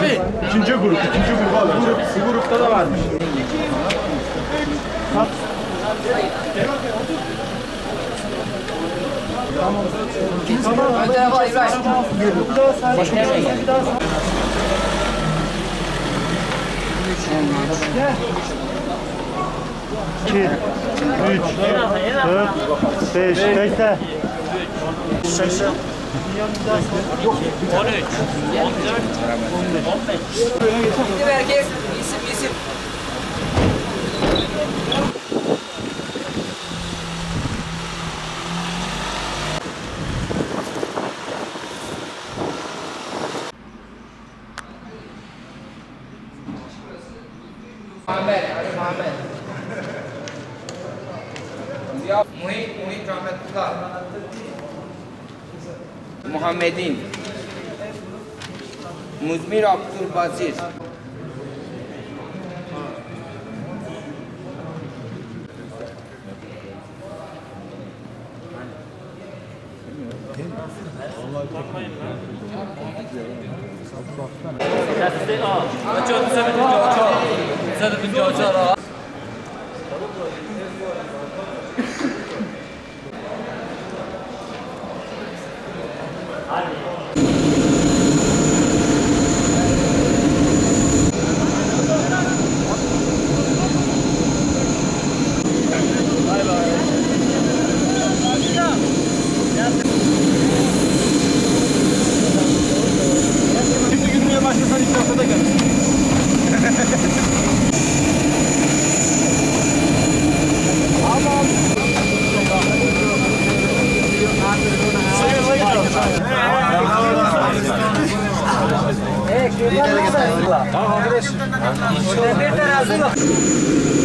abi. İkinci grup alır. Bu grupta da varmış. Ön tarafa İbrahim. Başka bir şey. İki, üç, dört, beş, bekle. 13, 14, 15. Gitti herkes. İsim. Muhammed. Ziya Muhit Rahmetullah. Muhammedin. Muzmir Abdülbazir. Şimdi yürümeye başlasan ilk haftada gel. Tamam arkadaş. Şöyle bir tane hazır.